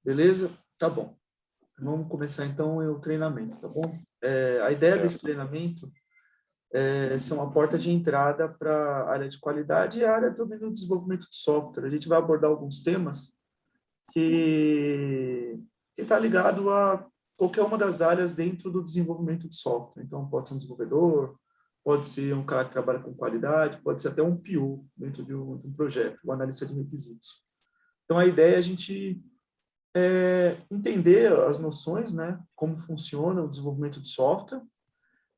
Beleza? Tá bom. Vamos começar então o treinamento, tá bom? A ideia desse treinamento é ser uma porta de entrada para a área de qualidade e a área também do desenvolvimento de software. A gente vai abordar alguns temas que está ligado a qualquer uma das áreas dentro do desenvolvimento de software. Então, pode ser um desenvolvedor, pode ser um cara que trabalha com qualidade, pode ser até um PO dentro de um projeto, um analista de requisitos. Então, a ideia é a gente entender as noções, né, como funciona o desenvolvimento de software,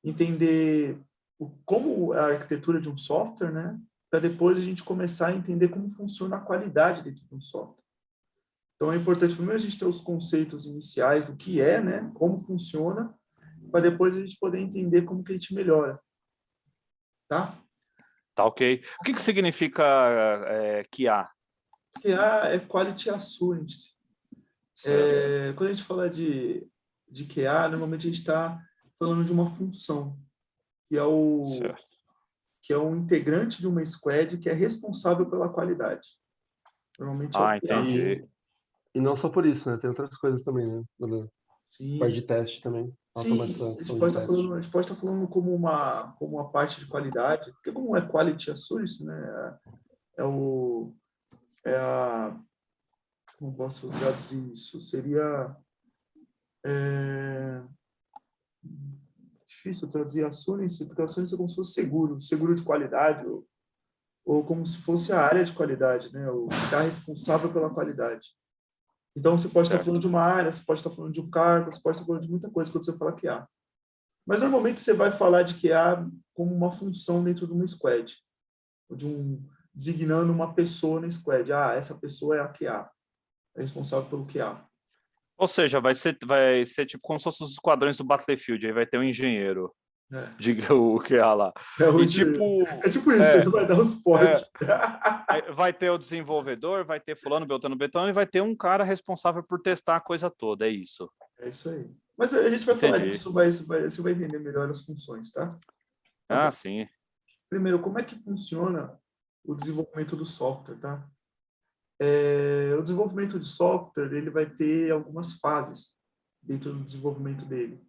entender como é a arquitetura de um software, né, para depois a gente começar a entender como funciona a qualidade dentro de um software. Então, é importante primeiro a gente ter os conceitos iniciais do que é, né, como funciona, para depois a gente poder entender como que a gente melhora. Tá? Tá, ok. O que significa QA? QA é Quality Assurance. Quando a gente fala de QA, normalmente a gente está falando de uma função, que é um integrante de uma squad que é responsável pela qualidade. Normalmente é o QA. Entendi. E não só por isso, né? Tem outras coisas também, né? Sim. Parte de teste também. Automatização a gente pode estar falando como uma parte de qualidade, porque como é Quality Assurance, né? Como posso traduzir isso? Seria difícil traduzir assurance, porque assurance é como se fosse seguro de qualidade, ou como se fosse a área de qualidade, né? O que está responsável pela qualidade. Então, você pode estar falando de uma área, você pode estar falando de um cargo, você pode estar falando de muita coisa quando você fala QA. Mas, normalmente, você vai falar de QA como uma função dentro de uma squad, ou designando uma pessoa na squad. Essa pessoa é a QA, é responsável pelo QA. Ou seja, vai ser tipo como se fossem os esquadrões do Battlefield, aí vai ter um engenheiro. Diga o QA lá. É tipo isso, vai dar os pods. Vai ter o desenvolvedor, vai ter fulano, beltrano, betano, e vai ter um cara responsável por testar a coisa toda, é isso. É isso aí. Mas a gente vai falar disso, você vai entender melhor as funções, tá? Sim. Primeiro, como é que funciona o desenvolvimento do software, tá? O desenvolvimento de software, ele vai ter algumas fases dentro do desenvolvimento dele.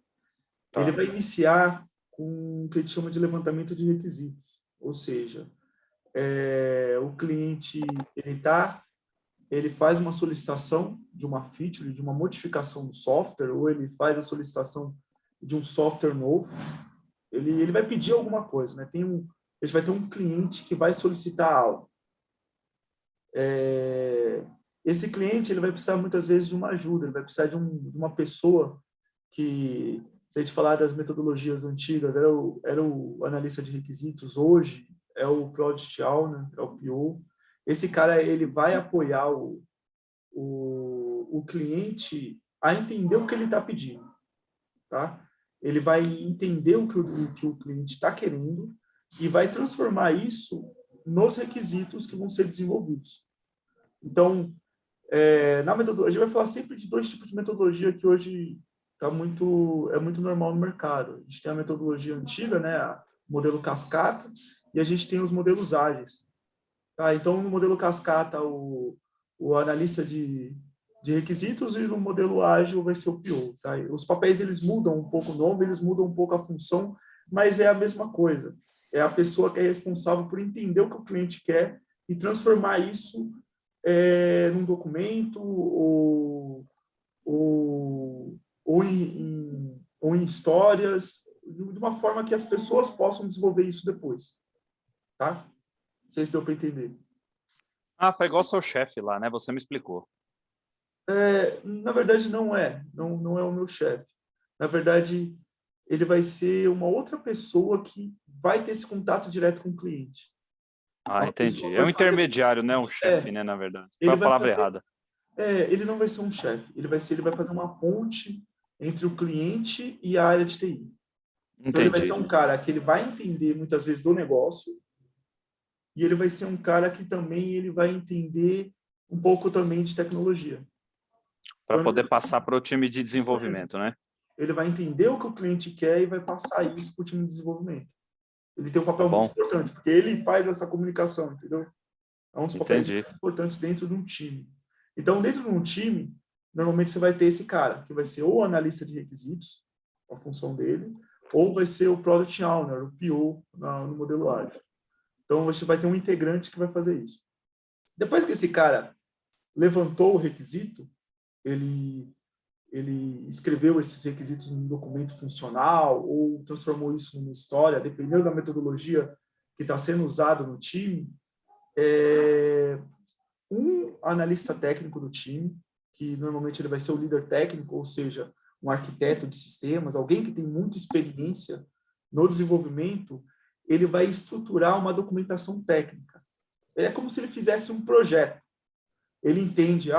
Ele vai iniciar com o que a gente chama de levantamento de requisitos, ou seja, o cliente ele faz uma solicitação de uma feature, de uma modificação do software, ou ele faz a solicitação de um software novo. Ele vai pedir alguma coisa, né? A gente vai ter um cliente que vai solicitar algo. Esse cliente ele vai precisar muitas vezes de uma ajuda, ele vai precisar de uma pessoa que, se a gente falar das metodologias antigas, era o analista de requisitos, hoje é o Product Owner, é o PO. Esse cara ele vai apoiar o cliente a entender o que ele está pedindo, tá? Ele vai entender o que o cliente está querendo e vai transformar isso nos requisitos que vão ser desenvolvidos. Então, na metodologia, a gente vai falar sempre de dois tipos de metodologia que hoje é muito normal no mercado. A gente tem a metodologia antiga, né, o modelo cascata, e a gente tem os modelos ágeis. Tá? Então, no modelo cascata, o analista de requisitos, e no modelo ágil vai ser o PO. Tá? Os papéis eles mudam um pouco o nome, eles mudam um pouco a função, mas é a mesma coisa. É a pessoa que é responsável por entender o que o cliente quer e transformar isso num documento ou em histórias, de uma forma que as pessoas possam desenvolver isso depois. Tá? Não sei se deu para entender. Foi igual seu chefe lá, né? Você me explicou. Na verdade, não é o meu chefe. Na verdade, ele vai ser uma outra pessoa que vai ter esse contato direto com o cliente. Entendi. É um intermediário, né? Um chefe, né? Na verdade. Foi a palavra errada. Ele não vai ser um chefe. Ele vai fazer uma ponte entre o cliente e a área de TI. Então, ele vai ser um cara que ele vai entender muitas vezes do negócio, e ele vai ser um cara que também ele vai entender um pouco também de tecnologia. Para poder passar para o time de desenvolvimento, né? Ele vai entender o que o cliente quer e vai passar isso para o time de desenvolvimento. Ele tem um papel muito importante, porque ele faz essa comunicação, entendeu? É um dos papéis Entendi. mais importantes dentro de um time. Então, dentro de um time, normalmente você vai ter esse cara, que vai ser ou analista de requisitos, a função dele, ou vai ser o Product Owner, o PO, no modelo ágil. Então, você vai ter um integrante que vai fazer isso. Depois que esse cara levantou o requisito, ele escreveu esses requisitos num documento funcional ou transformou isso numa história, dependendo da metodologia que está sendo usada no time, um analista técnico do time, que normalmente ele vai ser o líder técnico, ou seja, um arquiteto de sistemas, alguém que tem muita experiência no desenvolvimento, ele vai estruturar uma documentação técnica. É como se ele fizesse um projeto. Ele entende,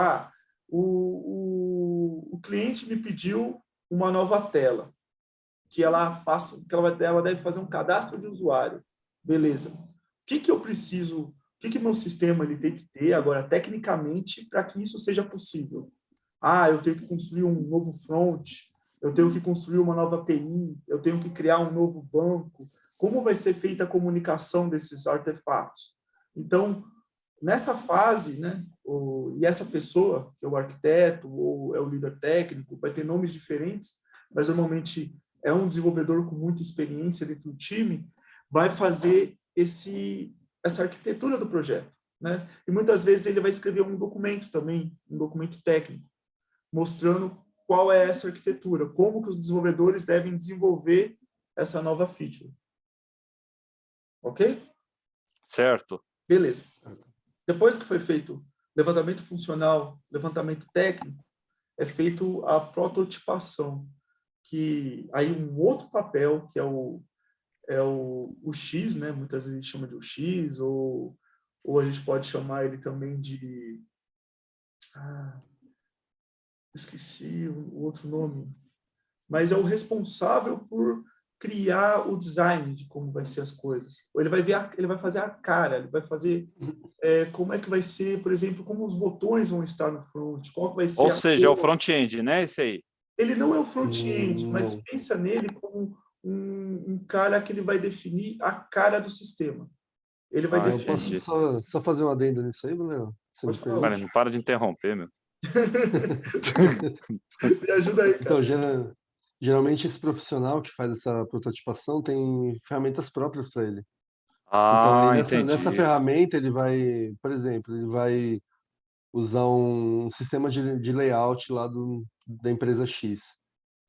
o cliente me pediu uma nova tela, que ela deve fazer um cadastro de usuário. Beleza. O que eu preciso, o que meu sistema ele tem que ter agora, tecnicamente, para que isso seja possível? Eu tenho que construir um novo front, eu tenho que construir uma nova API, eu tenho que criar um novo banco. Como vai ser feita a comunicação desses artefatos? Então, nessa fase, né, e essa pessoa, que é o arquiteto ou é o líder técnico, vai ter nomes diferentes, mas normalmente é um desenvolvedor com muita experiência dentro do time, vai fazer essa arquitetura do projeto, né? E muitas vezes ele vai escrever um documento também, um documento técnico, mostrando qual é essa arquitetura, como que os desenvolvedores devem desenvolver essa nova feature. Ok? Certo. Beleza. Depois que foi feito levantamento funcional, levantamento técnico, é feito a prototipação, que aí um outro papel, que é o X, né? Muitas vezes chama de UX, ou a gente pode chamar ele também de... esqueci o outro nome. Mas é o responsável por criar o design de como vai ser as coisas. Ele vai fazer a cara, ele vai fazer como é que vai ser, por exemplo, como os botões vão estar no front, qual vai ser Ou a seja, é o cor. front-end, né? Esse aí. Ele não é o front-end, mas Não. pensa nele como um cara que ele vai definir a cara do sistema. Ele vai Eu posso entendi. só fazer um adendo nisso aí, Bruno? Você me Pode falar. Olha, permite? não para de interromper, meu. Me ajuda aí, cara. Então, geralmente esse profissional que faz essa prototipação tem ferramentas próprias para ele. Então, aí nessa Entendi. ferramenta ele vai, por exemplo, ele vai usar um sistema de layout lá da empresa X.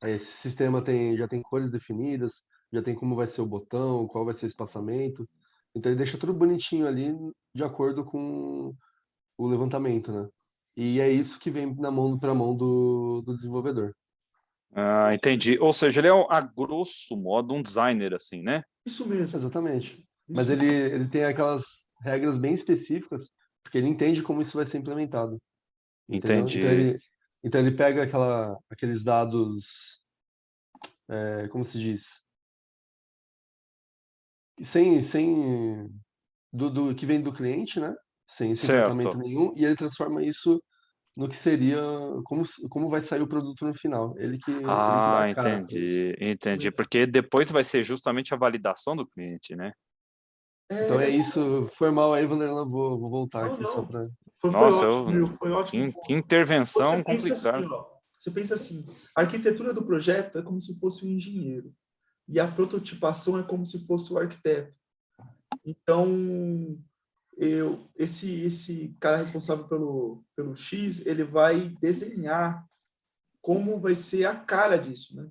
Aí esse sistema já tem cores definidas, já tem como vai ser o botão, qual vai ser o espaçamento. Então ele deixa tudo bonitinho ali de acordo com o levantamento, né? E é isso que vem para a mão do desenvolvedor. Entendi. Ou seja, ele é, a grosso modo, um designer, assim, né? Isso mesmo. Exatamente. Mas Isso. ele tem aquelas regras bem específicas, porque ele entende como isso vai ser implementado. Entendeu? Entendi. Então ele pega aqueles dados, como se diz? Sem do que vem do cliente, né? Sem encantamento Certo. nenhum, e ele transforma isso no que seria como vai sair o produto no final. Ele que dá a cara para isso. Entendi. Porque depois vai ser justamente a validação do cliente, né? Então é É isso, foi mal aí, Vanderlan, vou voltar Não, aqui só não. para. Foi Nossa, ótimo, meu. Foi ótimo ponto. Você intervenção pensa assim, complicada. você pensa assim, a arquitetura do projeto é como se fosse um engenheiro e a prototipação é como se fosse o arquiteto. Então, esse cara responsável pelo X, ele vai desenhar como vai ser a cara disso, né?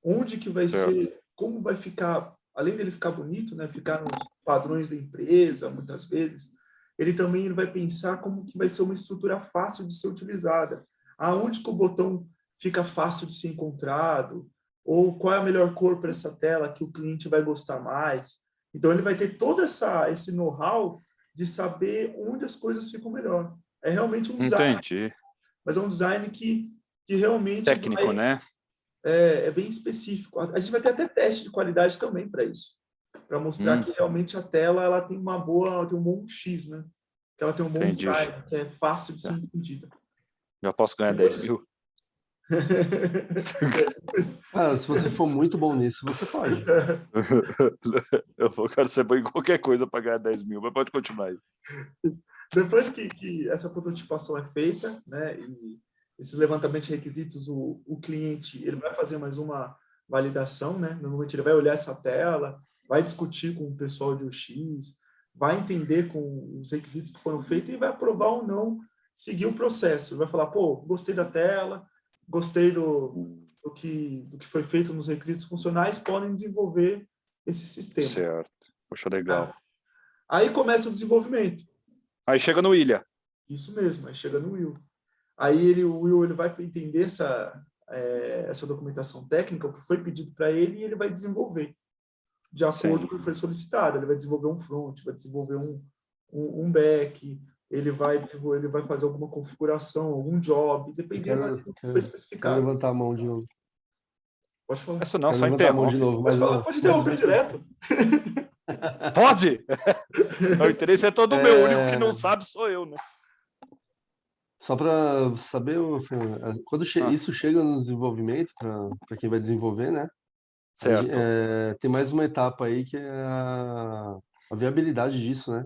Onde que vai Certo. ser, como vai ficar, além dele ficar bonito, né? Ficar nos padrões da empresa, muitas vezes, ele também vai pensar como que vai ser uma estrutura fácil de ser utilizada. Aonde que o botão fica fácil de ser encontrado, ou qual é a melhor cor para essa tela que o cliente vai gostar mais. Então, ele vai ter todo esse know-how de saber onde as coisas ficam melhor. É realmente um design, Entendi. mas é um design que realmente Técnico, né? é bem específico. A gente vai ter até teste de qualidade também para isso, para mostrar que realmente a tela ela tem tem um bom X, né? Que ela tem um bom Entendi. design, que é fácil de ser Já, entendida. já posso ganhar Depois, 10 mil? Ah, se você for muito bom nisso, você pode. Eu quero ser bom em qualquer coisa para ganhar 10 mil, mas pode continuar aí. Depois que essa prototipação é feita, né, e esses levantamentos de requisitos, o cliente ele vai fazer mais uma validação, né? Normalmente ele vai olhar essa tela, vai discutir com o pessoal de UX, vai entender com os requisitos que foram feitos e vai aprovar ou não seguir o processo. Ele vai falar, pô, gostei da tela, gostei do que foi feito nos requisitos funcionais, podem desenvolver esse sistema. Certo. Poxa, legal. Aí começa o desenvolvimento. Aí chega no William. Isso mesmo, aí chega no Will. Aí o Will ele vai entender essa documentação técnica, o que foi pedido para ele, e ele vai desenvolver de acordo com o que foi solicitado. Ele vai desenvolver um front, vai desenvolver um back, ele vai fazer alguma configuração, algum job, dependendo do que foi especificado. Quero levantar a mão de novo. Pode falar. Essa não, Quero só levantar a mão de interrompe. novo. Pode Mas falar, pode interromper direto. Pode! O interesse é todo meu, o único que não sabe sou eu, né? Só para saber, Fernando, quando isso chega no desenvolvimento, para quem vai desenvolver, né? Certo. Tem mais uma etapa aí que é a viabilidade disso, né?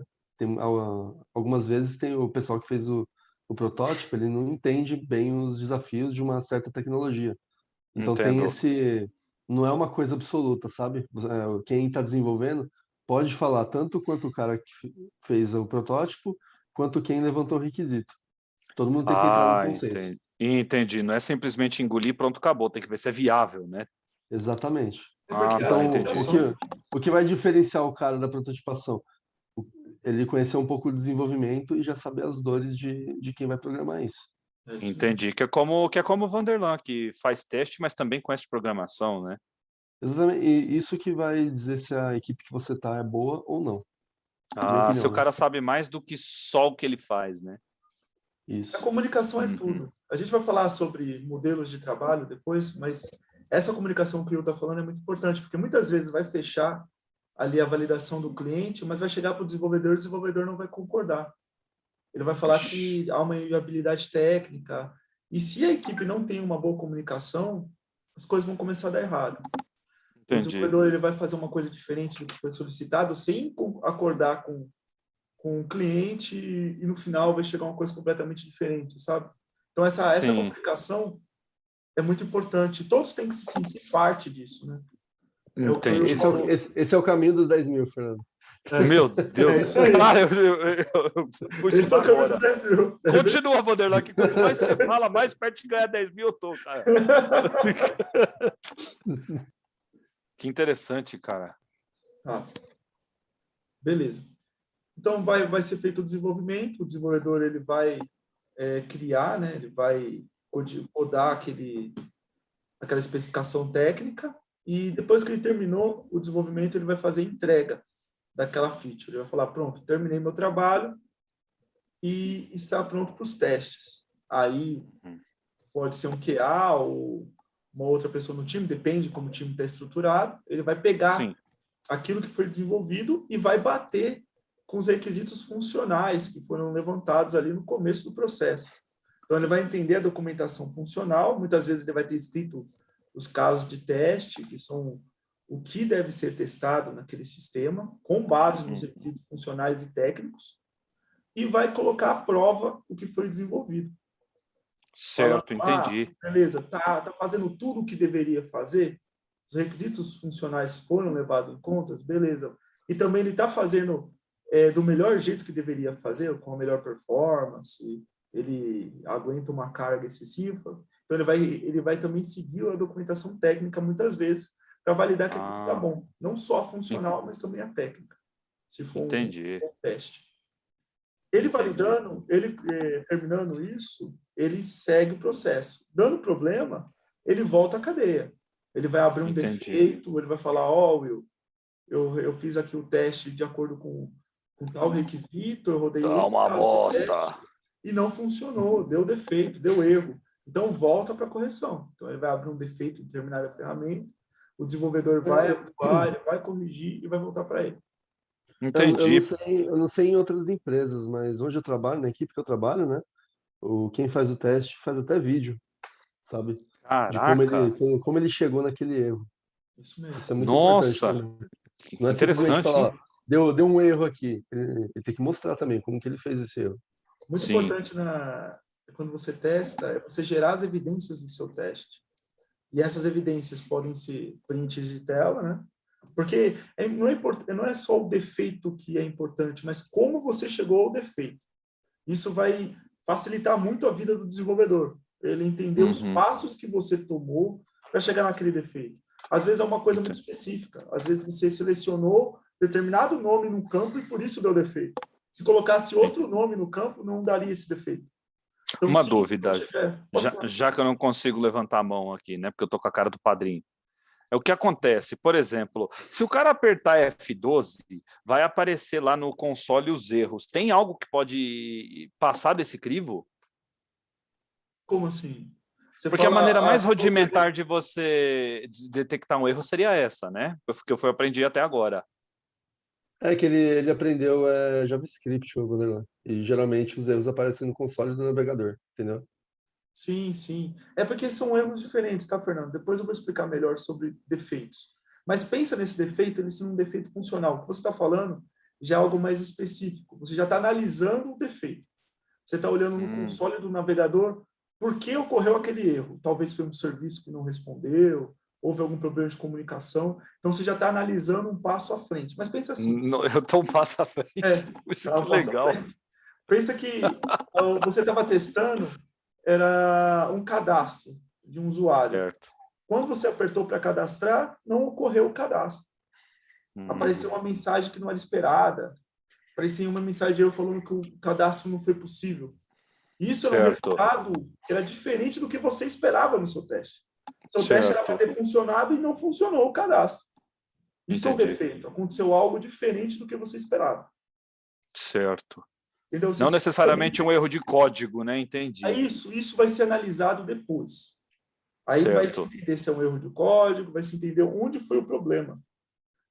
Algumas vezes tem o pessoal que fez o protótipo, ele não entende bem os desafios de uma certa tecnologia. Então Entendo. não é uma coisa absoluta, sabe? Quem está desenvolvendo pode falar tanto quanto o cara que fez o protótipo, quanto quem levantou o requisito. Todo mundo tem que entrar no consenso. Entendi. Não é simplesmente engolir, pronto, acabou. Tem que ver se é viável, né? Exatamente. Então, entendi. O que vai diferenciar o cara da prototipação? Ele conhecer um pouco o desenvolvimento e já saber as dores de quem vai programar isso. Entendi. Que é como o Vanderlan, que faz teste, mas também conhece de programação, né? Exatamente. E isso que vai dizer se a equipe que você tá é boa ou não. Opinião, se o cara sabe mais do que só o que ele faz, né? Isso. A comunicação é tudo. A gente vai falar sobre modelos de trabalho depois, mas essa comunicação que o Will está falando é muito importante, porque muitas vezes vai fechar ali a validação do cliente, mas vai chegar para o desenvolvedor não vai concordar. Ele vai falar que há uma inviabilidade técnica, e se a equipe não tem uma boa comunicação, as coisas vão começar a dar errado. Entendi. O desenvolvedor ele vai fazer uma coisa diferente do que foi solicitado, sem acordar com o cliente, e no final vai chegar uma coisa completamente diferente, sabe? Então, essa comunicação é muito importante. Todos têm que se sentir parte disso, né? Entendi. Esse é o caminho dos 10 mil, Fernando. Meu Deus. Cara, eu fui esse é o caminho dos 10 mil. Continua, Vanderlan, que quanto mais você fala, mais perto de ganhar 10 mil eu tô, cara. Que interessante, cara. Tá. Beleza. Então, vai ser feito o desenvolvimento, o desenvolvedor ele vai criar, né? Ele vai codar aquela especificação técnica, e depois que ele terminou o desenvolvimento, ele vai fazer a entrega daquela feature. Ele vai falar, pronto, terminei meu trabalho e está pronto para os testes. Aí pode ser um QA ou uma outra pessoa no time, depende de como o time está estruturado. Ele vai pegar aquilo que foi desenvolvido e vai bater com os requisitos funcionais que foram levantados ali no começo do processo. Então, ele vai entender a documentação funcional, muitas vezes ele vai ter escrito os casos de teste, que são o que deve ser testado naquele sistema, com base nos requisitos funcionais e técnicos, e vai colocar à prova o que foi desenvolvido. Certo, entendi. Beleza, tá fazendo tudo o que deveria fazer, os requisitos funcionais foram levados em conta, beleza. E também ele está fazendo do melhor jeito que deveria fazer, com a melhor performance, ele aguenta uma carga excessiva. Então, ele vai também seguir a documentação técnica muitas vezes para validar que aquilo está bom. Não só a funcional, mas também a técnica, se for um teste. Ele validando, ele terminando isso, ele segue o processo. Dando problema, ele volta à cadeia. Ele vai abrir um defeito, ele vai falar, Will, eu fiz aqui o teste de acordo com tal requisito, eu rodei uma bosta. E não funcionou, deu defeito, deu erro. Então, volta para a correção. Então, ele vai abrir um defeito em determinada ferramenta, o desenvolvedor vai atuar, ele vai corrigir e vai voltar para ele. Entendi. Eu não sei em outras empresas, mas onde eu trabalho, na equipe que eu trabalho, né? Quem faz o teste faz até vídeo, sabe? Caraca! De como ele chegou naquele erro. Isso mesmo. Isso é muito Nossa! importante. Que interessante, falar, deu um erro aqui. Ele tem que mostrar também como que ele fez esse erro. Muito Sim. importante quando você testa é você gerar as evidências do seu teste. E essas evidências podem ser prints de tela, né? Porque não é só o defeito que é importante, mas como você chegou ao defeito. Isso vai facilitar muito a vida do desenvolvedor. Ele entender os passos que você tomou para chegar naquele defeito. Às vezes é uma coisa muito específica. Às vezes você selecionou determinado nome no campo e por isso deu defeito. Se colocasse outro nome no campo, não daria esse defeito. Então, Uma dúvida, já, já que eu não consigo levantar a mão aqui, né? Porque eu tô com a cara do padrinho. É o que acontece, por exemplo, se o cara apertar F12, vai aparecer lá no console os erros. Tem algo que pode passar desse crivo? Como assim? Porque a maneira mais rudimentar de você detectar um erro seria essa, né? Que eu aprendi até agora. É que ele aprendeu JavaScript, o Vanderlan. E geralmente os erros aparecem no console do navegador, entendeu? Sim, sim. É porque são erros diferentes, tá, Fernando? Depois eu vou explicar melhor sobre defeitos. Mas pensa nesse defeito, ele sendo um defeito funcional. O que você está falando já é algo mais específico. Você já está analisando o defeito. Você está olhando no console do navegador por que ocorreu aquele erro. Talvez foi um serviço que não respondeu, houve algum problema de comunicação. Então, você já está analisando um passo à frente. Mas pensa assim. Eu estou um passo à frente. Puxa, que legal. Pensa que você estava testando, era um cadastro de um usuário. Certo. Quando você apertou para cadastrar, não ocorreu o cadastro. Apareceu uma mensagem que não era esperada. Apareceu uma mensagem eu falando que o cadastro não foi possível. Isso era um resultado que era diferente do que você esperava no seu teste. O seu teste era para ter funcionado e não funcionou o cadastro. Isso é um defeito. Aconteceu algo diferente do que você esperava. Certo. Então, não necessariamente um erro de código, né? Entendi. Isso vai ser analisado depois. Aí vai se entender se é um erro de código, vai se entender onde foi o problema.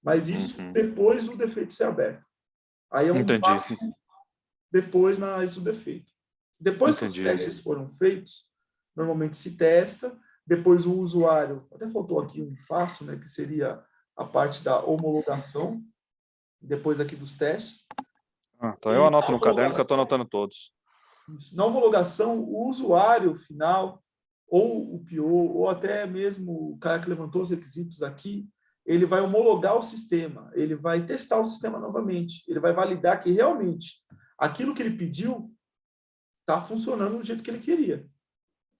Mas isso depois do defeito ser aberto. Aí é um passo depois na análise do defeito. Depois que os testes foram feitos, normalmente se testa, depois o usuário, até faltou aqui um passo, né, que seria a parte da homologação, depois aqui dos testes. Então eu anoto no caderno que eu estou anotando todos. Isso. Na homologação, o usuário final, ou o PO, ou até mesmo o cara que levantou os requisitos aqui, ele vai homologar o sistema, ele vai testar o sistema novamente, ele vai validar que realmente aquilo que ele pediu está funcionando do jeito que ele queria.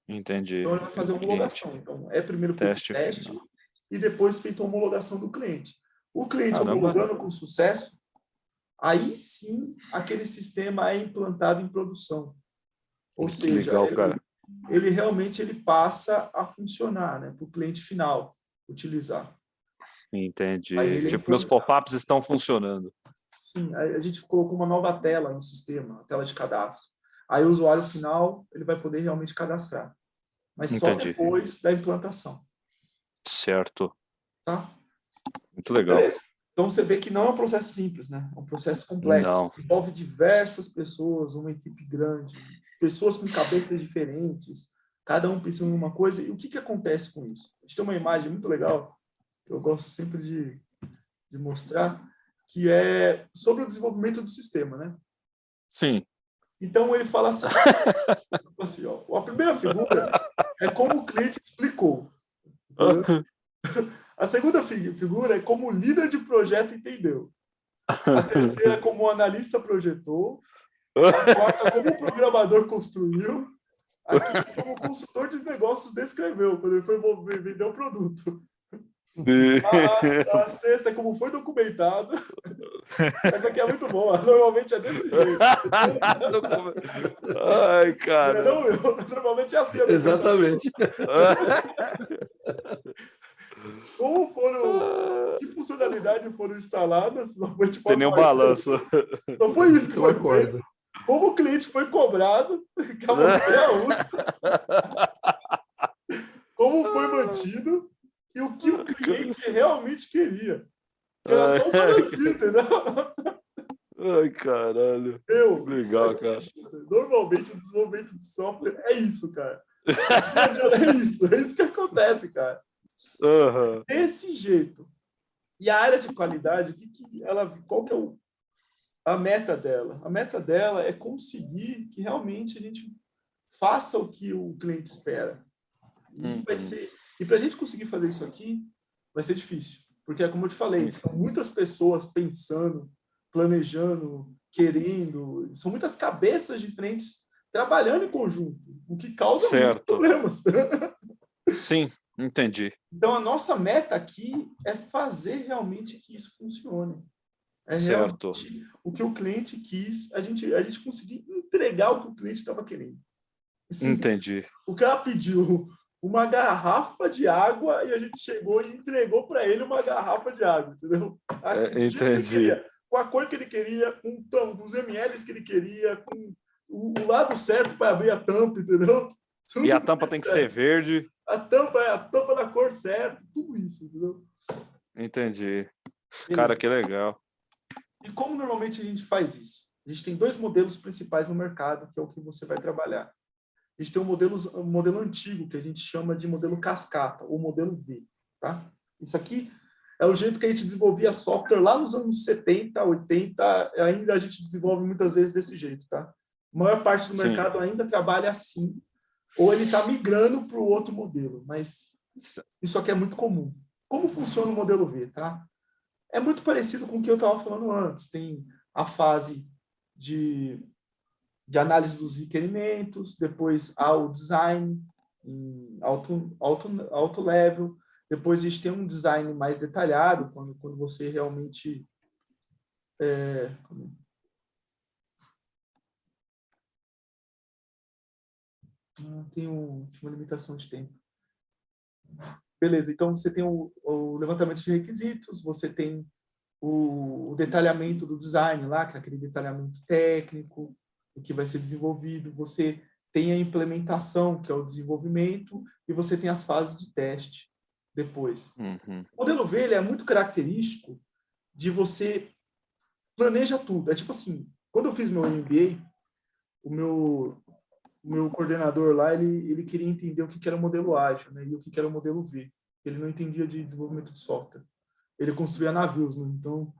Entendi. Então, ele vai fazer a homologação. Então, é primeiro feito o teste e depois feita a homologação do cliente. O cliente homologando com sucesso, aí sim aquele sistema é implantado em produção. Ou seja, legal, ele realmente passa a funcionar, né, para o cliente final utilizar. Entendi. Tipo, meus pop-ups estão funcionando. Sim, a gente colocou uma nova tela no sistema, a tela de cadastro. Aí o usuário final ele vai poder realmente cadastrar. Mas só depois da implantação. Certo. Tá? Muito legal. Beleza. Então você vê que não é um processo simples, né? É um processo complexo. Não. Envolve diversas pessoas, uma equipe grande, pessoas com cabeças diferentes, cada um pensando em uma coisa. E o que acontece com isso? A gente tem uma imagem muito legal, que eu gosto sempre de mostrar, que é sobre o desenvolvimento do sistema, né? Sim. Então, ele fala assim, ó, a primeira figura é como o cliente explicou. A segunda figura é como o líder de projeto entendeu. A terceira é como o analista projetou. A quarta, como o programador construiu. A quinta, como o consultor de negócios descreveu, quando ele foi vender o produto. A sexta é como foi documentado. Essa aqui é muito boa. Normalmente é desse jeito. Ai, cara. Normalmente é assim. Exatamente. Como foram... Que funcionalidades foram instaladas? Não foi tipo tem nenhum balanço. Não foi isso que foi feito. Como o cliente foi cobrado, que a montanha russa. Como foi mantido e o que o cliente realmente queria. Era só um balancinho, entendeu? Ai, caralho. Legal, cara. Normalmente o desenvolvimento de software é isso, cara. É isso que acontece, cara. Desse jeito. E a área de qualidade, qual que é a meta dela? A meta dela é conseguir que realmente a gente faça o que o cliente espera. E para a gente conseguir fazer isso aqui, vai ser difícil. Porque, é como eu te falei, são muitas pessoas pensando, planejando, querendo, são muitas cabeças diferentes trabalhando em conjunto, o que causa muitos Certo. problemas. Sim, entendi. Então, a nossa meta aqui é fazer realmente que isso funcione. É Certo. realmente o que o cliente quis, a gente conseguir entregar o que o cliente estava querendo. Assim, Entendi. o cara pediu uma garrafa de água e a gente chegou e entregou para ele uma garrafa de água, entendeu? Do jeito que ele Entendi. queria, com a cor que ele queria, com os ml que ele queria, com o lado certo para abrir a tampa, entendeu? E a tampa tem que ser verde. A tampa da cor certa, tudo isso, entendeu? Entendi. Cara, que legal. E como normalmente a gente faz isso? A gente tem 2 modelos principais no mercado, que é o que você vai trabalhar. A gente tem um modelo antigo, que a gente chama de modelo cascata, ou modelo V. Tá? Isso aqui é o jeito que a gente desenvolvia software lá nos anos 70, 80, ainda a gente desenvolve muitas vezes desse jeito. Tá? A maior parte do mercado ainda trabalha assim, ou ele está migrando para o outro modelo, mas isso aqui é muito comum. Como funciona o modelo V? Tá? É muito parecido com o que eu estava falando antes. Tem a fase de análise dos requerimentos, depois há o design em alto level, depois a gente tem um design mais detalhado, quando você realmente... tinha uma limitação de tempo. Beleza, então você tem o levantamento de requisitos, você tem o detalhamento do design lá, que é aquele detalhamento técnico, o que vai ser desenvolvido, você tem a implementação, que é o desenvolvimento, e você tem as fases de teste depois. O modelo V ele é muito característico de você planeja tudo. É tipo assim, quando eu fiz meu MBA, o meu coordenador lá, ele queria entender o que era o modelo ágil, né, e o que era o modelo V. Ele não entendia de desenvolvimento de software. Ele construía navios, né? Então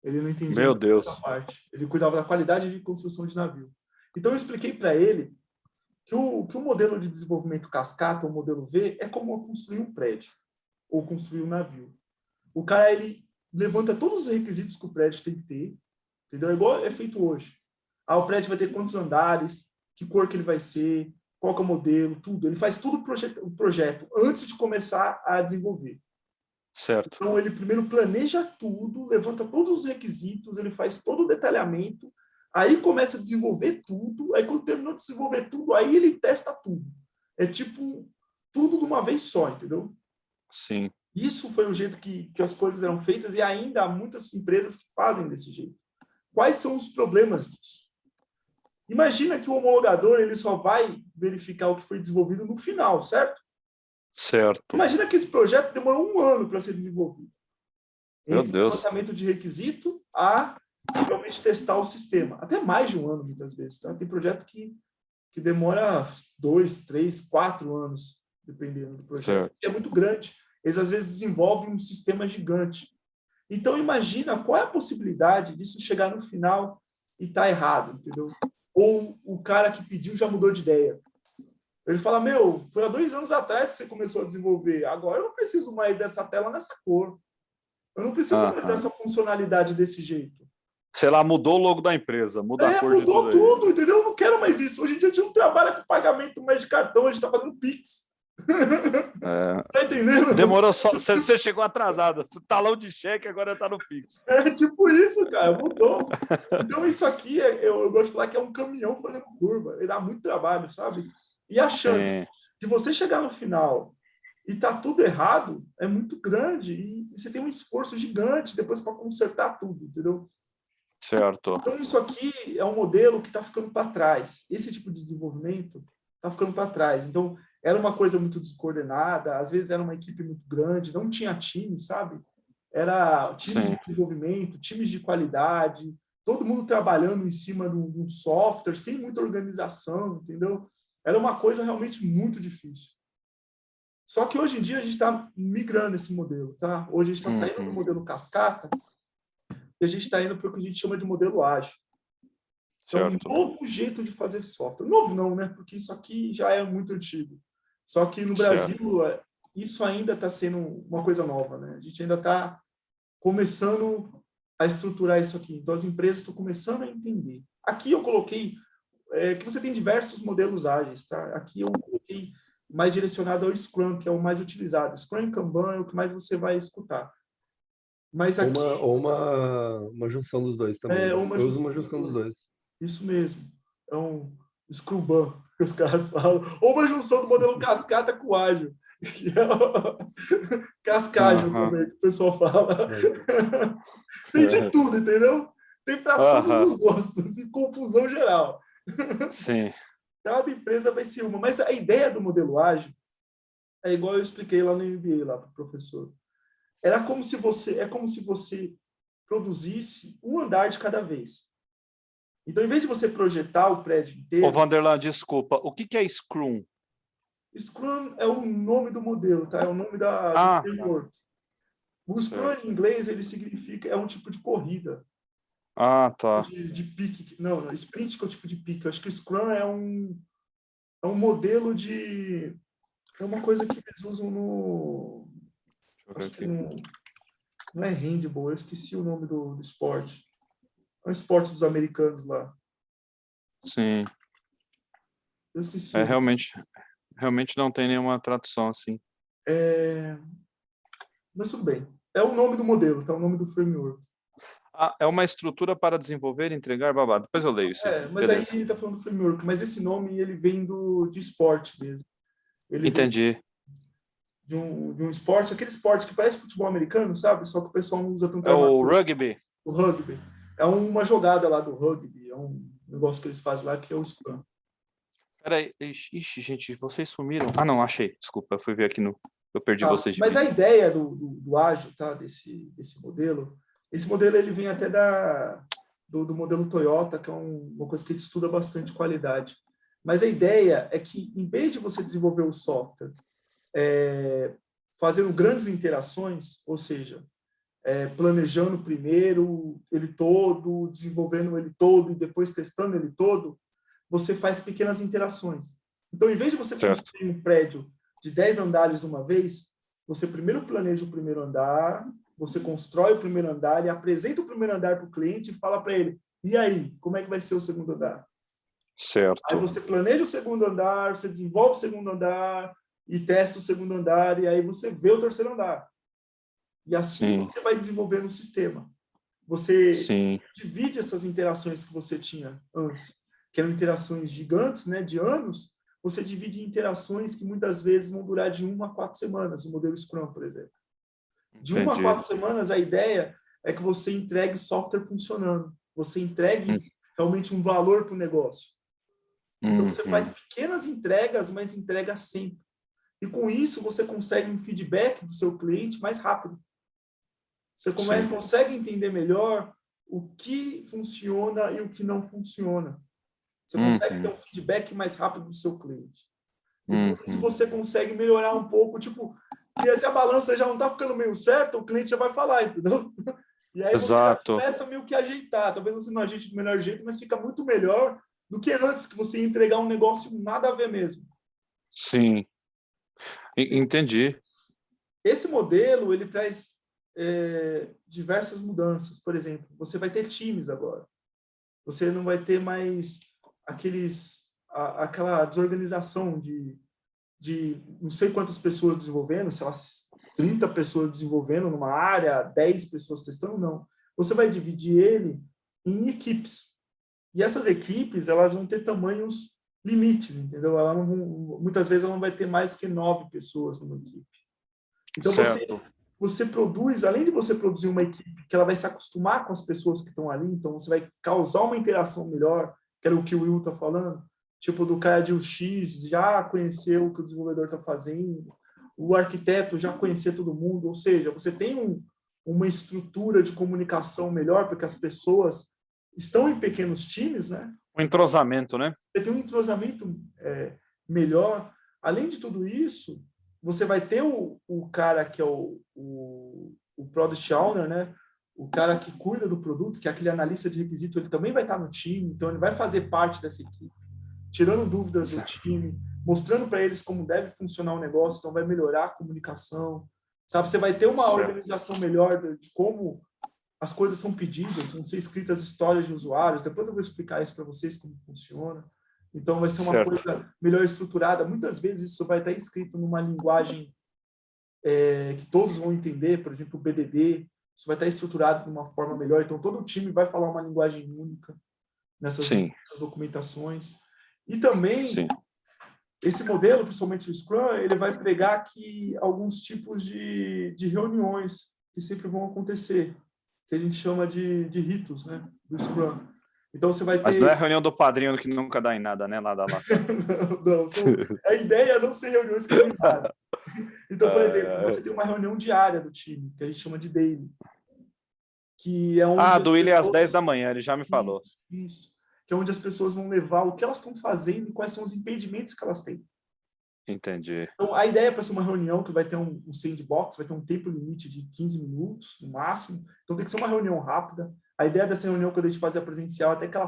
ele não entendia Meu muito essa Deus. parte. Ele cuidava da qualidade de construção de navio. Então eu expliquei para ele que o modelo de desenvolvimento cascata, o modelo V, é como construir um prédio ou construir um navio. O cara ele levanta todos os requisitos que o prédio tem que ter, entendeu? Igual é feito hoje. O prédio vai ter quantos andares, que cor que ele vai ser, qual que é o modelo, tudo. Ele faz tudo o projeto antes de começar a desenvolver. Certo. Então, ele primeiro planeja tudo, levanta todos os requisitos, ele faz todo o detalhamento, aí começa a desenvolver tudo, aí quando terminou de desenvolver tudo, aí ele testa tudo. É tipo, tudo de uma vez só, entendeu? Sim. Isso foi o jeito que as coisas eram feitas e ainda há muitas empresas que fazem desse jeito. Quais são os problemas disso? Imagina que o homologador ele só vai verificar o que foi desenvolvido no final, certo? Certo. Imagina que esse projeto demorou 1 ano para ser desenvolvido. Meu Entre o Deus. levantamento de requisito a realmente testar o sistema. Até mais de 1 ano, muitas vezes. Tá? Tem projeto que demora 2, 3, 4 anos, dependendo do projeto. Certo. É muito grande. Eles, às vezes, desenvolvem um sistema gigante. Então, imagina qual é a possibilidade disso chegar no final e estar errado, entendeu? Ou o cara que pediu já mudou de ideia. Ele fala, foi há 2 anos atrás que você começou a desenvolver. Agora eu não preciso mais dessa tela nessa cor. Eu não preciso mais dessa funcionalidade desse jeito. Sei lá, mudou o logo da empresa, muda a cor de Mudou tudo aí. tudo, entendeu? Eu não quero mais isso. Hoje em dia a gente não trabalha com pagamento mais de cartão, a gente está fazendo Pix. Tá entendendo? Demorou só. Você chegou atrasado. Você talão de cheque, agora tá no Pix. É tipo isso, cara, mudou. Então, isso aqui, eu gosto de falar que é um caminhão fazendo curva. Ele dá muito trabalho, sabe? E a chance de você chegar no final e tá tudo errado é muito grande. E você tem um esforço gigante depois para consertar tudo, entendeu? Certo. Então, isso aqui é um modelo que está ficando para trás. Esse tipo de desenvolvimento está ficando para trás. Então, era uma coisa muito descoordenada, às vezes era uma equipe muito grande, não tinha time, sabe? Era times de desenvolvimento, times de qualidade, todo mundo trabalhando em cima de um software, sem muita organização, entendeu? Era uma coisa realmente muito difícil. Só que hoje em dia a gente está migrando esse modelo, tá? Hoje a gente está saindo do modelo cascata e a gente está indo para o que a gente chama de modelo ágil. É um Certo. novo jeito de fazer software. Novo não, né? Porque isso aqui já é muito antigo. Só que no Certo. Brasil, isso ainda está sendo uma coisa nova, né? A gente ainda está começando a estruturar isso aqui. Então, as empresas estão começando a entender. Aqui eu coloquei que você tem diversos modelos ágeis, tá? Aqui eu coloquei mais direcionado ao Scrum, que é o mais utilizado. Scrum e Kanban é o que mais você vai escutar. Mas aqui Ou uma junção dos dois também, é né? uma Eu uso junção uma dos junção dos dois. dois. Isso mesmo. É um Scrumban, que os caras falam. Ou uma junção do modelo cascata com ágil. Que é cascágio Aham. também, que o pessoal fala. Tem de tudo, entendeu? Tem para todos Aham. os gostos e confusão geral. Sim. Cada empresa vai ser uma. Mas a ideia do modelo ágil é igual eu expliquei lá no MBA, lá para o professor. É como se você produzisse um andar de cada vez. Então, em vez de você projetar o prédio Ô, inteiro, Vanderlan, desculpa. O que é Scrum? Scrum é o nome do modelo, tá? É o nome do Ah, tá. framework. O Scrum Certo. em inglês ele significa um tipo de corrida, Ah, tá. de pique. Não, sprint que é o tipo de pique. Eu acho que Scrum é um modelo de é uma coisa que eles usam no Deixa eu ver acho que aqui. não é handball, eu esqueci o nome do esporte. É um esporte dos americanos lá. Sim. Eu esqueci É, o nome. realmente não tem nenhuma tradução assim. Mas tudo bem. É o nome do modelo, tá? O nome do framework. Ah, é uma estrutura para desenvolver e entregar babado. Depois eu leio isso aí. Mas aí Beleza. ele tá falando do framework, mas esse nome ele vem de esporte mesmo. Ele vem Entendi. de um esporte, aquele esporte que parece futebol americano, sabe? Só que o pessoal não usa tanto É o armadura. rugby. O rugby. É uma jogada lá do rugby, é um negócio que eles fazem lá que é o Scrum. Peraí. Ixi, gente, vocês sumiram. Ah, não, achei. Desculpa, eu fui ver aqui no... Eu perdi Tá, vocês de mas a vista. ideia do ágil, tá? Desse modelo, esse modelo ele vem até do modelo Toyota, que é uma coisa que a gente estuda bastante qualidade. Mas a ideia é que, em vez de você desenvolver o software fazendo grandes interações, ou seja, planejando primeiro ele todo, desenvolvendo ele todo e depois testando ele todo, você faz pequenas interações. Então, em vez de você Certo. construir um prédio de 10 andares de uma vez, você primeiro planeja o primeiro andar, você constrói o primeiro andar e apresenta o primeiro andar para o cliente e fala para ele, e aí, como é que vai ser o segundo andar? Aí Certo. você planeja o segundo andar, você desenvolve o segundo andar e testa o segundo andar, e aí você vê o terceiro andar. E assim Sim. você vai desenvolvendo o sistema. Você Sim. divide essas interações que você tinha antes, que eram interações gigantes, né, de anos, você divide em interações que muitas vezes vão durar de 1 a 4 semanas, o modelo Scrum, por exemplo. De 1 a 4 Entendi. semanas, a ideia é que você entregue software funcionando, você entregue realmente um valor para o negócio. Então, você faz Uhum. pequenas entregas, mas entrega sempre. E com isso, você consegue um feedback do seu cliente mais rápido. Você Sim. consegue entender melhor o que funciona e o que não funciona. Você consegue ter Uhum. um feedback mais rápido do seu cliente. E com isso, Uhum. você consegue melhorar um pouco. Tipo, se a balança já não está ficando meio certa, o cliente já vai falar, entendeu? E aí você já Exato. começa meio que a ajeitar. Talvez você não ajeite do melhor jeito, mas fica muito melhor do que antes, que você ia entregar um negócio nada a ver mesmo. Sim. Entendi. Esse modelo, ele traz diversas mudanças. Por exemplo, você vai ter times agora. Você não vai ter mais aquela desorganização de não sei quantas pessoas desenvolvendo, sei lá, 30 pessoas desenvolvendo numa área, 10 pessoas testando, não. Você vai dividir ele em equipes. E essas equipes, elas vão ter tamanhos limites, entendeu? Muitas vezes ela não vai ter mais que 9 pessoas numa equipe. Então, Certo. você produz, além de você produzir uma equipe que ela vai se acostumar com as pessoas que estão ali, então você vai causar uma interação melhor, que era o que o Will está falando, tipo do cara de UX já conhecer o que o desenvolvedor está fazendo, o arquiteto já conhecer todo mundo, ou seja, você tem uma estrutura de comunicação melhor, porque as pessoas estão em pequenos times, né? Um entrosamento, né? Você tem um entrosamento melhor. Além de tudo isso, você vai ter o cara que é o Product Owner, né? O cara que cuida do produto, que é aquele analista de requisito, ele também vai estar no time, então ele vai fazer parte dessa equipe, tirando dúvidas do time, mostrando para eles como deve funcionar o negócio, então vai melhorar a comunicação, sabe? Você vai ter uma organização melhor de como as coisas são pedidas, vão ser escritas histórias de usuários, depois eu vou explicar isso para vocês como funciona. Então vai ser uma coisa melhor estruturada. Muitas vezes isso vai estar escrito numa linguagem que todos vão entender, por exemplo, o BDD, isso vai estar estruturado de uma forma melhor, então todo o time vai falar uma linguagem única nessas documentações. E também, esse modelo, principalmente o Scrum, ele vai pregar aqui alguns tipos de reuniões que sempre vão acontecer, que a gente chama de ritos, né, do Scrum. Então você vai ter... Mas não é a reunião do padrinho que nunca dá em nada, né? Nada lá. não, a ideia é não ser reuniões que não nada. Então, por exemplo, você tem uma reunião diária do time, que a gente chama de daily. Que é onde do William às 10 da manhã, ele já me falou. Isso. Que é onde as pessoas vão levar o que elas estão fazendo e quais são os impedimentos que elas têm. Entendi. Então, a ideia é para ser uma reunião que vai ter um sandbox, vai ter um tempo limite de 15 minutos, no máximo. Então, tem que ser uma reunião rápida. A ideia dessa reunião, quando a gente fazia presencial, até que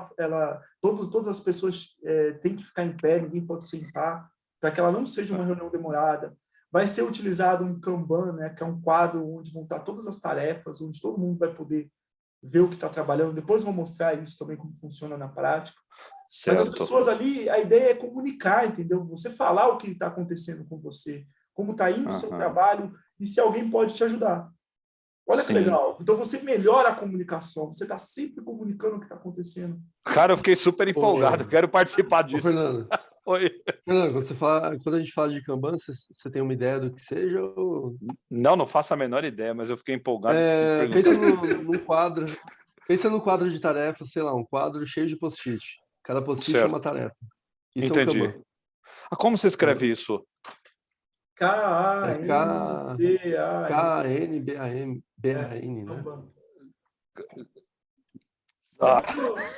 todas as pessoas têm que ficar em pé, ninguém pode sentar, para que ela não seja uma reunião demorada. Vai ser utilizado um Kanban, né, que é um quadro onde vão estar todas as tarefas, onde todo mundo vai poder ver o que está trabalhando. Depois vou mostrar isso também, como funciona na prática. Certo. Mas as pessoas ali, a ideia é comunicar, entendeu? Você falar o que está acontecendo com você, como está indo o seu trabalho e se alguém pode te ajudar. Olha que legal. Então você melhora a comunicação, você está sempre comunicando o que está acontecendo. Cara, eu fiquei super empolgado, quero participar disso. Fernando, Oi. Fernando, quando a gente fala de Kanban, você tem uma ideia do que seja? Ou... Não faço a menor ideia, mas eu fiquei empolgado. Pensa no quadro de tarefas, sei lá, um quadro cheio de post-it. Cada post-it é uma tarefa. Isso entendi. É um Kanban. Como você escreve isso? K-N-B-A-N, né?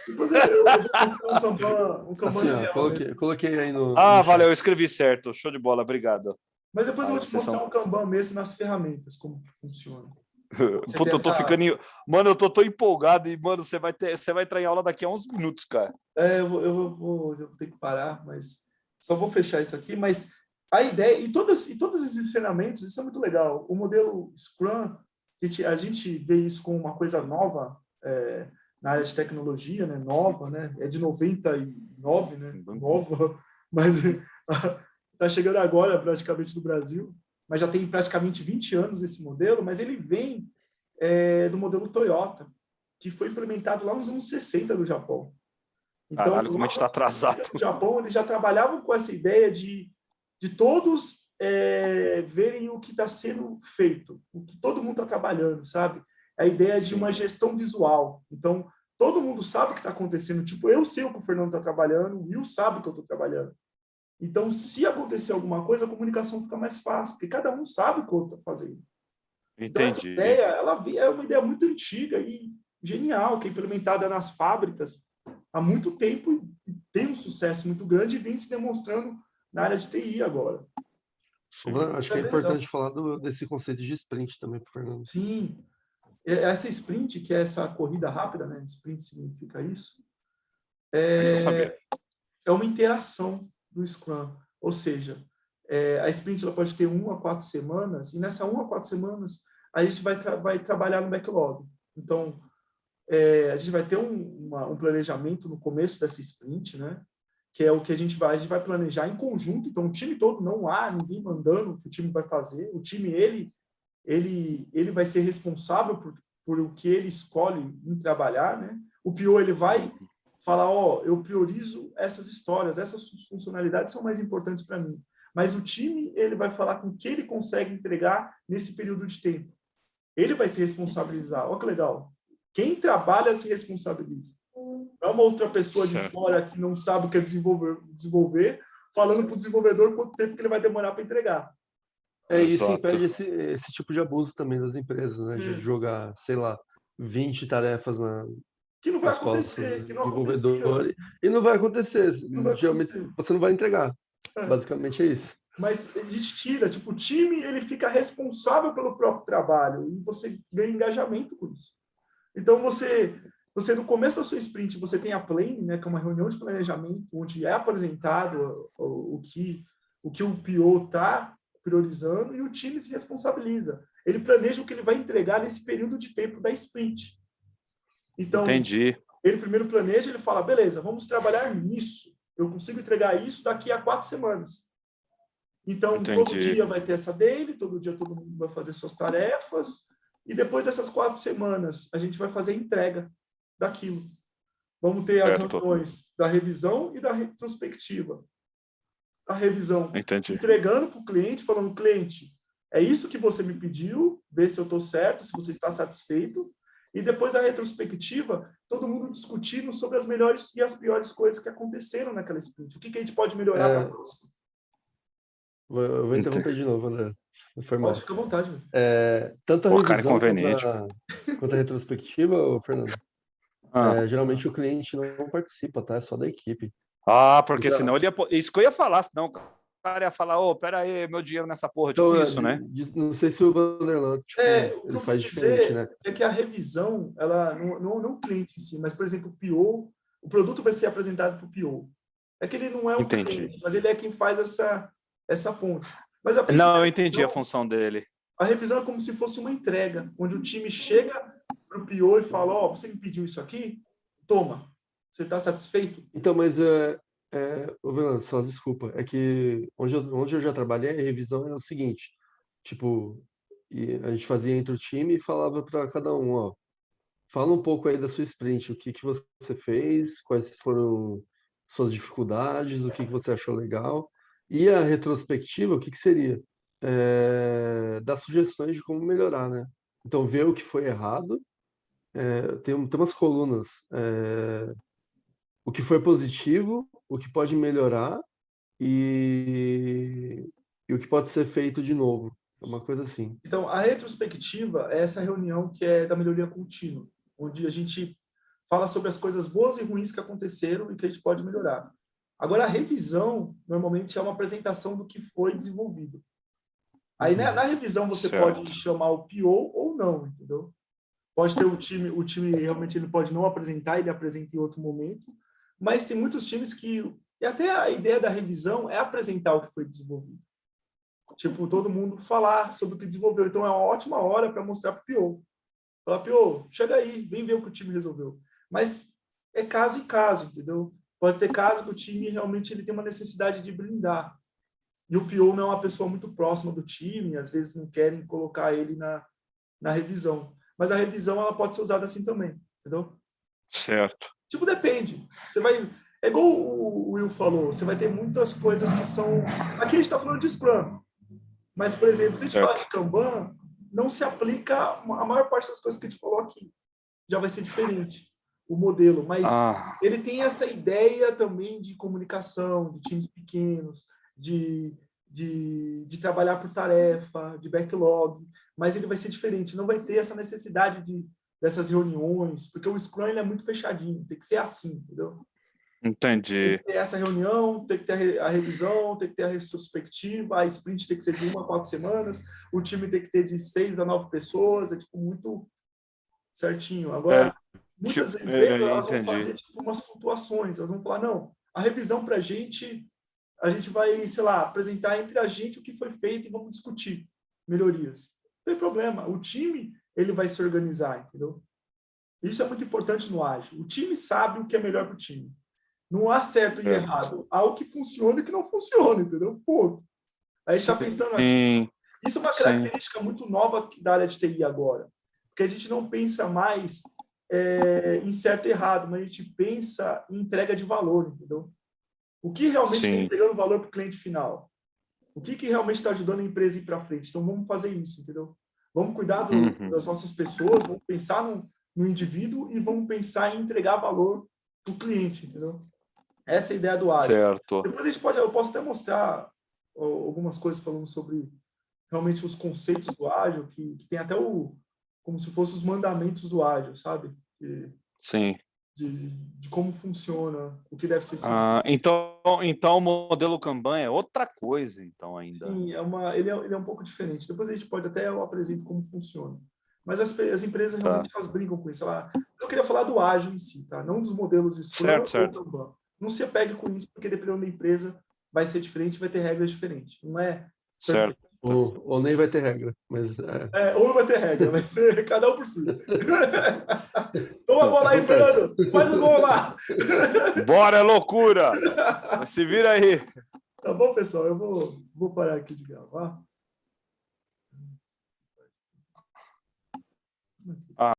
Depois eu vou mostrar um Kanban assim, coloquei aí no... Valeu, eu escrevi certo. Show de bola, obrigado. Mas depois eu vou te mostrar um Kanban mesmo nas ferramentas, como que funciona. Puta, eu tô ficando... Mano, eu tô empolgado e, mano, você vai entrar em aula daqui a uns minutos, cara. Eu vou ter que parar, mas só vou fechar isso aqui. Mas a ideia, e todos esses ensinamentos, isso é muito legal. O modelo Scrum, a gente vê isso como uma coisa nova na área de tecnologia, né? Nova, né? É de 99, né? Nova, mas está chegando agora praticamente no Brasil, mas já tem praticamente 20 anos esse modelo, mas ele vem do modelo Toyota, que foi implementado lá nos anos 60 no Japão. Então, caralho, como a gente está atrasado. No Japão, eles já trabalhavam com essa ideia de todos verem o que está sendo feito, o que todo mundo está trabalhando, sabe? A ideia de uma gestão visual. Então, todo mundo sabe o que está acontecendo. Tipo, eu sei o que o Fernando está trabalhando, o Will sabe o que eu estou trabalhando. Então, se acontecer alguma coisa, a comunicação fica mais fácil, porque cada um sabe o que o outro está fazendo. Entendi. Então, essa ideia, é uma ideia muito antiga e genial, que é implementada nas fábricas há muito tempo e tem um sucesso muito grande e vem se demonstrando na área de TI agora. Acho que é importante falar desse conceito de sprint também, para o Fernando. Sim. Essa sprint, que é essa corrida rápida, né? Sprint significa isso. É uma interação do Scrum. Ou seja, a sprint ela pode ter 1 a 4 semanas, e nessa 1 a 4 semanas a gente vai trabalhar no backlog. Então, a gente vai ter um planejamento no começo dessa sprint, né? Que é o que a gente vai planejar em conjunto. Então, o time todo, não há ninguém mandando o que o time vai fazer. O time, ele vai ser responsável por o que ele escolhe em trabalhar, né? O PO, ele vai falar, eu priorizo essas histórias, essas funcionalidades são mais importantes para mim. Mas o time, ele vai falar com o que ele consegue entregar nesse período de tempo. Ele vai se responsabilizar. Olha que legal. Quem trabalha se responsabiliza. Não é uma outra pessoa de fora que não sabe o que é desenvolver falando para o desenvolvedor quanto tempo que ele vai demorar para entregar. Isso impede esse tipo de abuso também das empresas, né? De jogar, sei lá, 20 tarefas que não vai acontecer, que não desenvolvedor, e não vai acontecer. Geralmente você não vai entregar. Basicamente é isso. mas a gente tira, tipo, o time ele fica responsável pelo próprio trabalho e você ganha engajamento com isso. Então, você no começo da sua sprint, você tem a planning, né, que é uma reunião de planejamento, onde é apresentado o que o PO está priorizando e o time se responsabiliza. Ele planeja o que ele vai entregar nesse período de tempo da sprint. Então, Entendi. ele primeiro planeja, ele fala, beleza, vamos trabalhar nisso. Eu consigo entregar isso daqui a 4 semanas. Então, Entendi. todo dia vai ter essa daily, todo dia todo mundo vai fazer suas tarefas, e depois dessas 4 semanas, a gente vai fazer a entrega daquilo. Vamos ter as Certo. reuniões da revisão e da retrospectiva. A revisão, Entendi. entregando para o cliente, falando, cliente, é isso que você me pediu, vê se eu estou certo, se você está satisfeito. E depois a retrospectiva, todo mundo discutindo sobre as melhores e as piores coisas que aconteceram naquela sprint. O que a gente pode melhorar para a próxima? Eu vou interromper de novo, André. Foi mal. Pode ficar à vontade. Tanto a Pô, cara, revisão inconveniente. quanto a retrospectiva, ô, Fernando, Ah. geralmente o cliente não participa, tá? É só da equipe. Porque Então, senão ele ia... Isso que eu ia falar, senão o cara ia falar, pera aí, meu dinheiro nessa porra, tipo isso, né? Não sei se o Vanderland, tipo, O que ele eu faz quis diferente, dizer né? é que a revisão, ela não o cliente em si, mas, por exemplo, o PO, o produto vai ser apresentado para o PO. É que ele não é um Entendi. cliente, mas ele é quem faz essa ponte. Mas a Não, princípio, eu entendi a função dele. a revisão é como se fosse uma entrega, onde o time chega para o PO e fala, você me pediu isso aqui? Toma. Você está satisfeito? Então, mas, ô, Vanderland, só desculpa, é que onde eu já trabalhei, a revisão é o seguinte, tipo, a gente fazia entre o time e falava para cada um, ó, fala um pouco aí da sua sprint, o que que você fez, quais foram suas dificuldades, o que que você achou legal. E a retrospectiva, o que que seria? Dar sugestões de como melhorar, né? Então, ver o que foi errado. Tem umas colunas. O que foi positivo, o que pode melhorar e, e o que pode ser feito de novo. É uma coisa assim. Então, a retrospectiva é essa reunião que é da melhoria contínua, onde a gente fala sobre as coisas boas e ruins que aconteceram e que a gente pode melhorar. Agora, a revisão, normalmente, é uma apresentação do que foi desenvolvido. Aí, né, na revisão, você pode Certo. chamar o PO ou não, entendeu? Pode ter o time realmente ele pode não apresentar, ele apresenta em outro momento, mas tem muitos times que... E até a ideia da revisão é apresentar o que foi desenvolvido. Tipo, todo mundo falar sobre o que desenvolveu. Então, é uma ótima hora para mostrar para o PO. Falar, PO, chega aí, vem ver o que o time resolveu. Mas é caso em caso, entendeu? Pode ter caso que o time realmente ele tem uma necessidade de blindar. E o PO não é uma pessoa muito próxima do time, às vezes não querem colocar ele na revisão. Mas a revisão ela pode ser usada assim também, entendeu? Certo. Tipo, depende. Você vai... É igual o Will falou, você vai ter muitas coisas que são... Aqui a gente está falando de Scrum. Mas, por exemplo, se a gente falar de Kanban, não se aplica a maior parte das coisas que a gente falou aqui. Já vai ser diferente o modelo. Mas ele tem essa ideia também de comunicação, de times pequenos, de trabalhar por tarefa, de backlog. Mas ele vai ser diferente. Não vai ter essa necessidade dessas reuniões, porque o Scrum ele é muito fechadinho. Tem que ser assim, entendeu? Entendi. Tem que ter essa reunião, tem que ter a revisão, tem que ter a retrospectiva, a sprint tem que ser de 1 a 4 semanas, o time tem que ter de 6 a 9 pessoas, é tipo muito certinho. Agora, muitas empresas elas vão fazer tipo umas flutuações, elas vão falar, não, a revisão para a gente vai, sei lá, apresentar entre a gente o que foi feito e vamos discutir melhorias. Não tem problema, o time ele vai se organizar, entendeu? Isso é muito importante no ágil. O time sabe o que é melhor para o time. Não há certo e errado. Há o que funciona e o que não funciona, entendeu? Ponto. Aí a gente está pensando aqui. Isso é uma característica muito nova da área de TI agora. Porque a gente não pensa mais em certo e errado, mas a gente pensa em entrega de valor, entendeu? O que realmente está entregando valor para o cliente final? O que realmente está ajudando a empresa a ir para frente? Então, vamos fazer isso, entendeu? Vamos cuidar das nossas pessoas, vamos pensar no indivíduo e vamos pensar em entregar valor para o cliente, entendeu? Essa é a ideia do ágil. Certo. Depois eu posso até mostrar algumas coisas falando sobre realmente os conceitos do ágil, que tem até como se fossem os mandamentos do ágil, sabe? Sim. de como funciona, o que deve ser seguido. Então o modelo Kanban é outra coisa, então, ainda. Sim, ele é um pouco diferente. Depois a gente pode até eu apresento como funciona. Mas as empresas realmente elas brincam com isso. Eu queria falar do ágil em si, tá? Não dos modelos Scrum Certo. ou Kanban. Não se apegue com isso, porque dependendo da empresa vai ser diferente, vai ter regras diferentes. Não é Certo. perfeito. Ou nem vai ter regra, mas Ou não vai ter regra, vai ser cada um por si. Toma a bola aí, acontece. Fernando! Faz o gol lá! Bora, é loucura! Se vira aí. Tá bom, pessoal? Eu vou parar aqui de gravar.